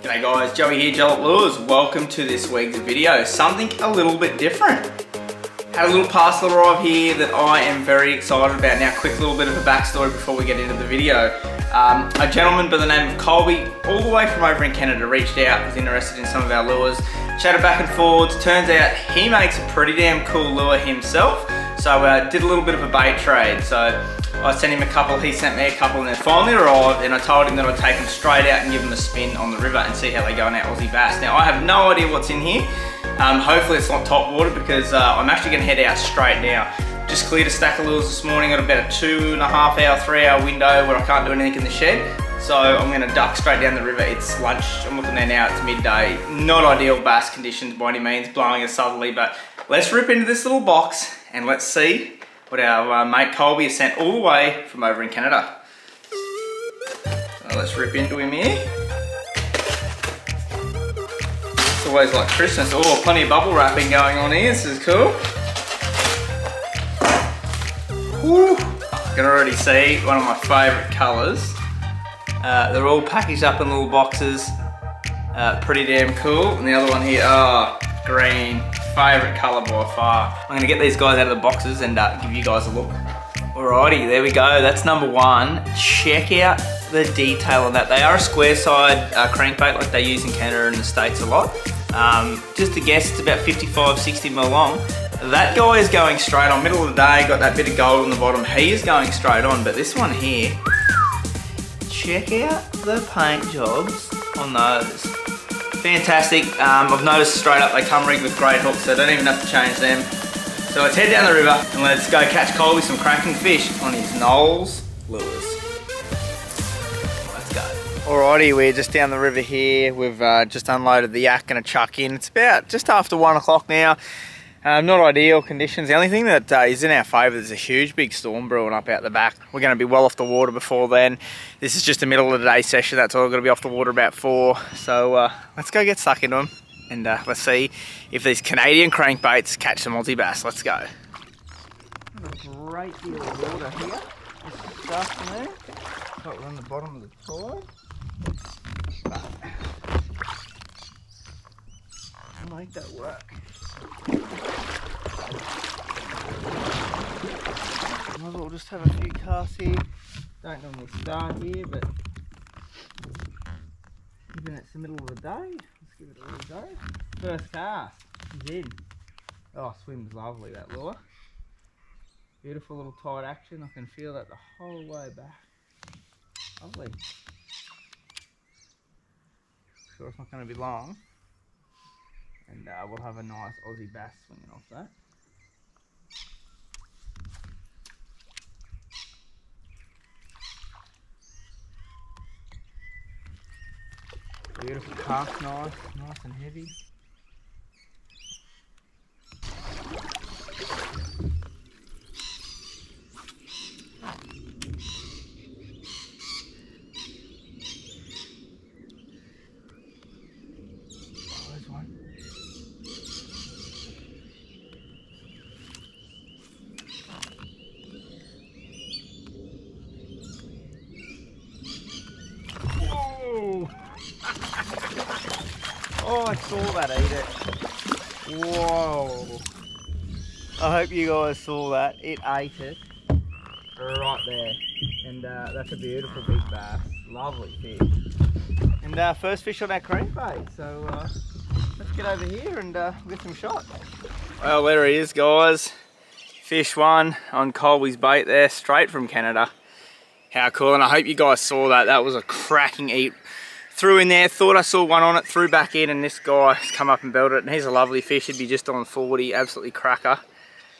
G'day guys, Joey here, Jalop Lures. Welcome to this week's video. Something a little bit different. Had a little parcel arrive here that I am very excited about. Now, quick little bit of a backstory before we get into the video. A gentleman by the name of Colby, all the way from over in Canada, reached out, was interested in some of our lures. Chatted back and forwards. Turns out he makes a pretty damn cool lure himself. So did a little bit of a bait trade. So I sent him a couple, he sent me a couple, and they finally arrived, and I told him that I'd take them straight out and give them a spin on the river and see how they go in our Aussie Bass. Now, I have no idea what's in here. Hopefully it's not top water, because I'm actually gonna head out straight now. Just cleared a stack of lures this morning. Got about a 2.5 hour, 3 hour window where I can't do anything in the shed. So I'm gonna duck straight down the river. It's lunch, I'm looking there now, it's midday. Not ideal bass conditions by any means, blowing a southerly, but let's rip into this little box and let's see what our mate Colby has sent all the way from over in Canada. So let's rip into him here. It's always like Christmas. Oh, plenty of bubble wrapping going on here. This is cool. Woo. I can already see one of my favourite colours. They're all packaged up in little boxes. Pretty damn cool. And the other one here, green. Favourite colour by far. I'm gonna get these guys out of the boxes and give you guys a look. Alrighty, there we go. That's number one. Check out the detail on that. They are a square side crankbait like they use in Canada and the States a lot. Just to guess, it's about 55, 60 mil long. That guy is going straight on. Middle of the day, got that bit of gold on the bottom. He is going straight on, but this one here, check out the paint jobs on those. Fantastic. I've noticed straight up they come rigged with great hooks, so I don't even have to change them. So let's head down the river and let's go catch Colby some cracking fish on his Knowles lures. Let's go. Alrighty, we're just down the river here. We've just unloaded the yak and a chuck in. It's about just after 1 o'clock now. Not ideal conditions. The only thing that is in our favour, there's a huge big storm brewing up out the back. We're going to be well off the water before then. This is just a middle of the day session. That's all. We're going to be off the water about 4. So let's go get stuck into them and let's see if these Canadian crankbaits catch some Aussie bass. Let's go. A great deal of water here. There's stuff in there. Got one on the bottom of the tide. But I'll make that work. Might as well just have a few casts here. Don't normally start here, but given it's the middle of the day, let's give it a little go. First cast is in. Oh, swims lovely, that lure. Beautiful little tide action. I can feel that the whole way back. Lovely. Sure it's not going to be long. And we'll have a nice Aussie bass swinging off that. Beautiful cast, nice and heavy. There's one. Whoa! Oh, I saw that eat it. Whoa. I hope you guys saw that. It ate it right there. And that's a beautiful big bass. Lovely fish. And first fish on our crankbait. So let's get over here and get some shots. Well, there he is, guys. Fish one on Colby's bait there, straight from Canada. How cool. And I hope you guys saw that. That was a cracking eat. Threw in there, thought I saw one on it, threw back in, and this guy has come up and belted it. And he's a lovely fish. He'd be just on 40, absolutely cracker.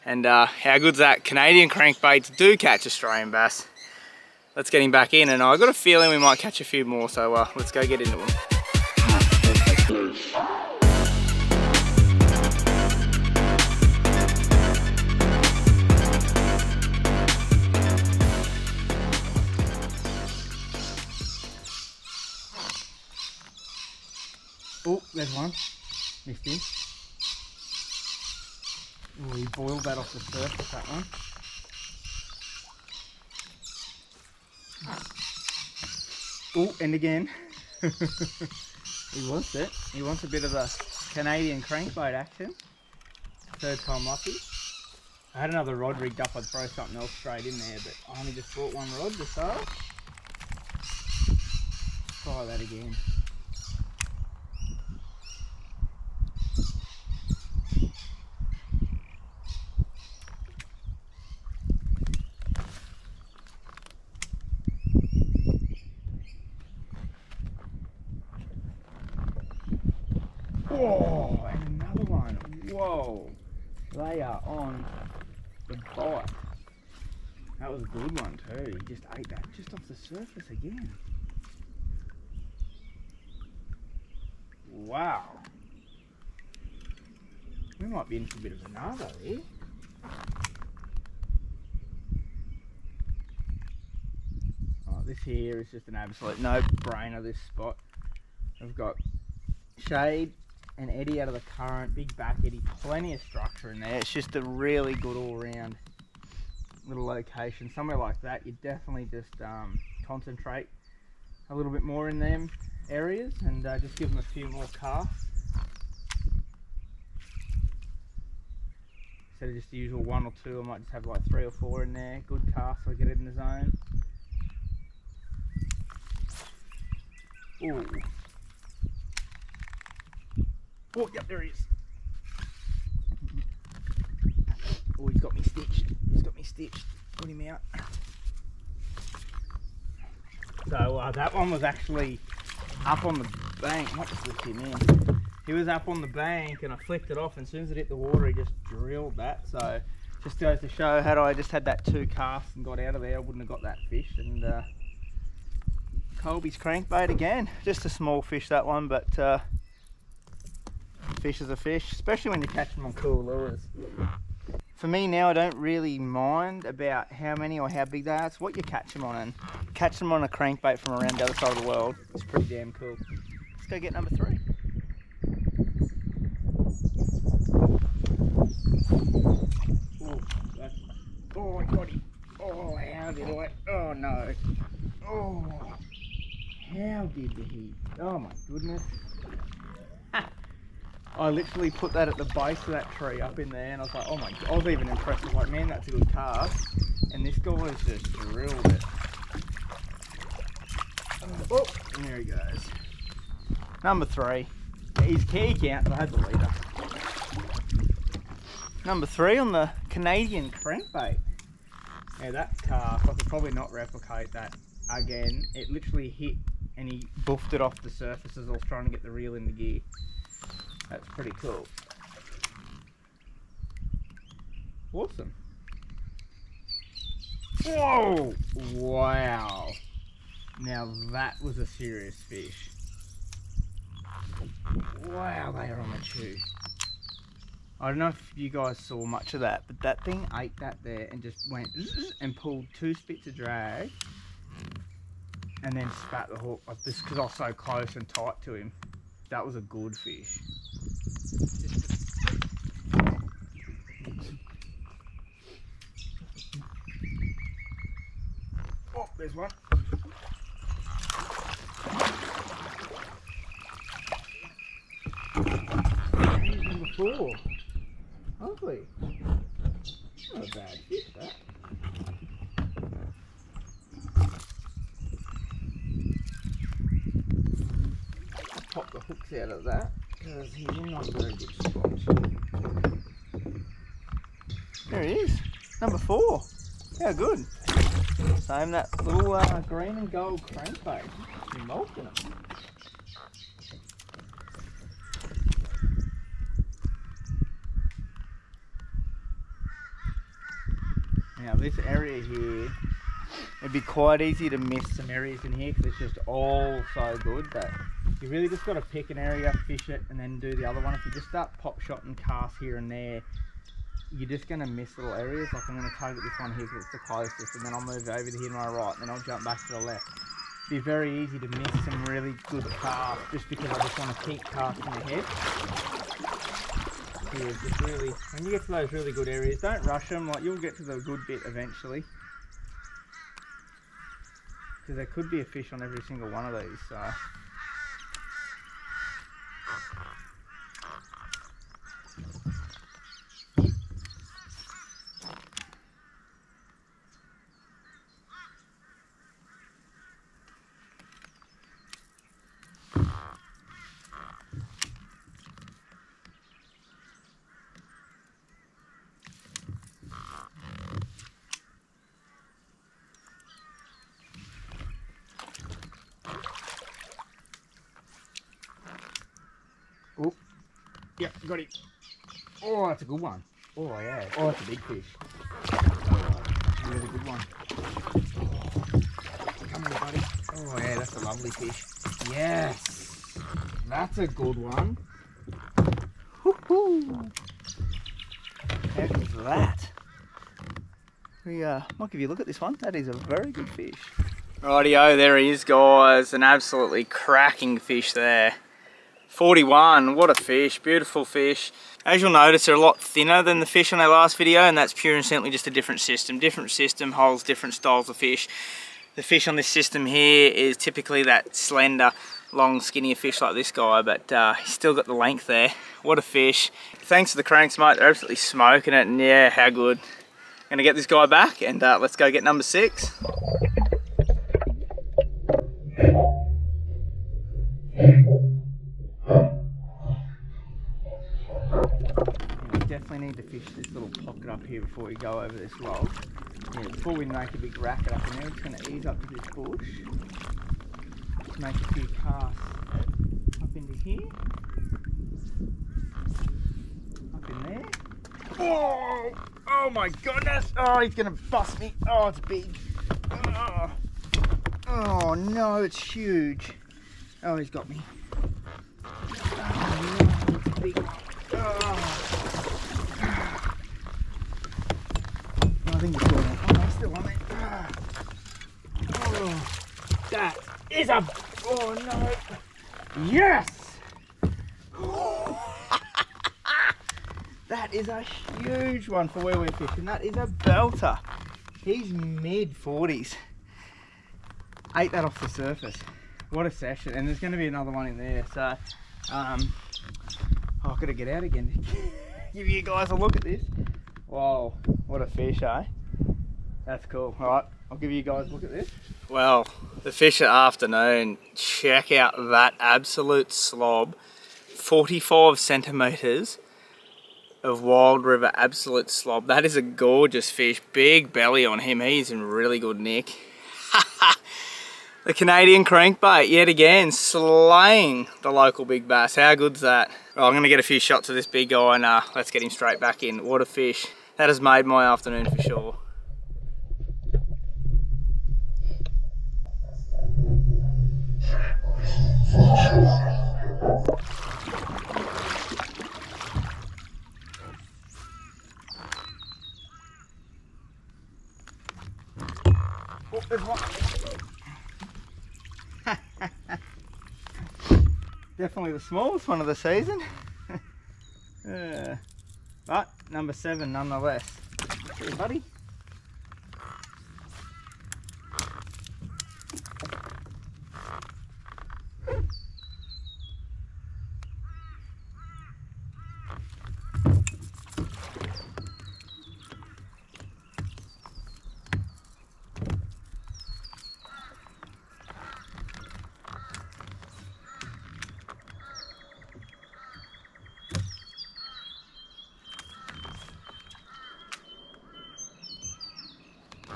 And how good's that? Canadian crankbaits do catch Australian bass. Let's get him back in, and I've got a feeling we might catch a few more, so let's go get into them. Oh, there's one. Missed him. Oh, he boiled that off the surface, that one. Oh, and again. He wants it. He wants a bit of a Canadian crankbait action. Third time lucky. I had another rod rigged up, I'd throw something else straight in there, but I only just bought one rod to start. Try that again. Oh, and another one. Whoa. They are on the bite. That was a good one too. He just ate that just off the surface again. Wow. We might be in for a bit of another here. Oh, this here is just an absolute no-brainer, this spot. I've got shade and eddy out of the current, big back eddy, plenty of structure in there. It's just a really good all-round little location. Somewhere like that, you definitely just concentrate a little bit more in them areas and just give them a few more casts instead of just the usual 1 or 2. I might just have like 3 or 4 in there. Good casts, so I get it in the zone. Ooh. Oh, yep, there he is. Oh, he's got me stitched. He's got me stitched. Put him out. So that one was actually up on the bank. I might just lift him in. He was up on the bank and I flicked it off, and as soon as it hit the water, he just drilled that. So just goes to show, had I just had that 2 casts and got out of there, I wouldn't have got that fish. And Colby's crankbait again. Just a small fish, that one, but fish is a fish, especially when you catch them on cool lures. For me now, I don't really mind about how many or how big they are. It's what you catch them on, and catch them on a crankbait from around the other side of the world. It's pretty damn cool. Let's go get number 3. Oh, I got him. Oh, how did I? Oh no. Oh, how did he? Oh my goodness. I literally put that at the base of that tree up in there, and I was like, oh my god. I was even impressed. I was like, man, that's a good cast. And this guy's just drilled it. Oh, and there he goes. Number 3. He's key count, but I had the leader. Number 3 on the Canadian crankbait. Now that cast, I could probably not replicate that again. It literally hit and he buffed it off the surface as I was trying to get the reel in the gear. That's pretty cool. Awesome. Whoa! Wow. Now that was a serious fish. Wow, they are on the chew. I don't know if you guys saw much of that, but that thing ate that there and just went and pulled 2 spits of drag and then spat the hook. Just because I was so close and tight to him. That was a good fish. Oh, there's one. Here's number 4. Lovely. Not a bad fish, that. I'll pop the hooks out of that because he's in not a very good spot. There he is, number 4. How good. Same that little green and gold crankbait. He's molting it. Now this area here, it'd be quite easy to miss some areas in here because it's just all so good, but you really just got to pick an area, fish it, and then do the other one. If you just start pop shotting casts here and there, you're just going to miss little areas. Like I'm going to target this one here because it's the closest, and then I'll move over to here to my right, and then I'll jump back to the left. It'd be very easy to miss some really good casts just because I just want to keep casting ahead. Here, just really, when you get to those really good areas, don't rush them. Like you'll get to the good bit eventually, because there could be a fish on every single one of these. So Oh, yep, got him. Oh, that's a good one. Oh yeah. Oh, that's a big fish. Oh, really good one. Come here, buddy. Oh yeah, that's a lovely fish. Yes, that's a good one. Woohoo! How good is that? We might give you a look at this one. That is a very good fish. Rightio, there he is, guys. An absolutely cracking fish there. 41, what a fish, beautiful fish. As you'll notice, they're a lot thinner than the fish on our last video, and that's pure and simply just a different system. Different system holds different styles of fish. The fish on this system here is typically that slender, long, skinnier fish like this guy, but he's still got the length there. What a fish. Thanks to the cranks, mate, they're absolutely smoking it, and yeah, how good. Gonna get this guy back, and let's go get number 6. Definitely need to fish this little pocket up here before we go over this log. Yeah, before we make a big racket up in there, we're just going to ease up to this bush. Just make a few casts up into here. Up in there. Oh! Oh my goodness! Oh, he's going to bust me. Oh, it's big. Oh, oh no, it's huge. Oh, he's got me. Oh no, it's a big one. Oh. I think it's still on. Oh, it's still on there. Oh, that is a. Oh no! Yes! That is a huge one for where we're fishing. That is a belter. He's mid 40s. Ate that off the surface. What a session! And there's going to be another one in there. So, I've got to get out again to give you guys a look at this. Whoa, what a fish, eh? That's cool. Alright, I'll give you guys a look at this. Well, the fish at afternoon, check out that absolute slob. 45 centimetres of wild river absolute slob. That is a gorgeous fish. Big belly on him. He's in really good nick. The Canadian crankbait, yet again, slaying the local big bass. How good's that? Well, I'm going to get a few shots of this big guy and let's get him straight back in. What a fish. That has made my afternoon for sure. Oh, there's one. Definitely the smallest one of the season. But number 7 nonetheless. Hey, buddy.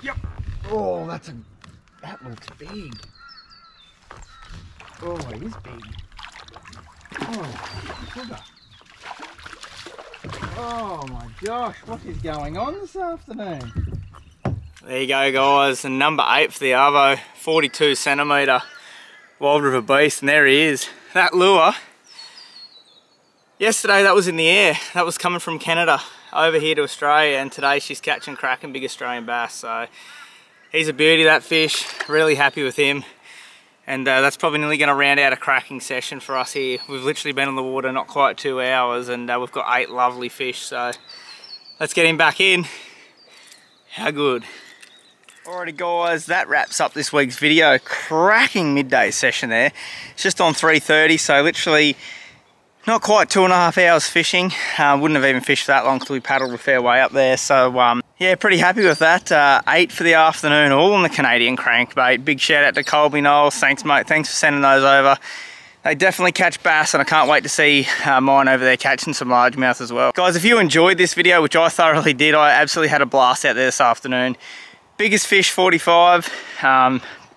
Yep. Oh, that looks big. Oh, it is big. Oh, sugar. Oh my gosh, what is going on this afternoon? There you go, guys, and number 8 for the Arvo, 42 centimetre Wild River Beast, and there he is. That lure, yesterday that was in the air. That was coming from Canada over here to Australia, and today she's catching cracking big Australian bass. So he's a beauty, that fish. Really happy with him. And that's probably nearly going to round out a cracking session for us here. We've literally been on the water not quite 2 hours, and we've got 8 lovely fish. So let's get him back in. How good. Alrighty guys, that wraps up this week's video. Cracking midday session there. It's just on 3:30, so literally not quite 2.5 hours fishing. Wouldn't have even fished that long until we paddled a fair way up there. So yeah, pretty happy with that. 8 for the afternoon, all on the Canadian crankbait. Big shout out to Colby Knowles. Thanks mate, thanks for sending those over. They definitely catch bass, and I can't wait to see mine over there catching some largemouth as well. Guys, if you enjoyed this video, which I thoroughly did, I absolutely had a blast out there this afternoon. Biggest fish, 45.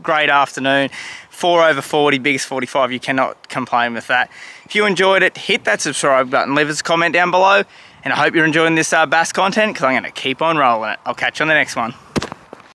Great afternoon. 4 over 40, biggest 45, you cannot complain with that. If you enjoyed it, hit that subscribe button, leave us a comment down below, and I hope you're enjoying this bass content because I'm going to keep on rolling it. I'll catch you on the next one.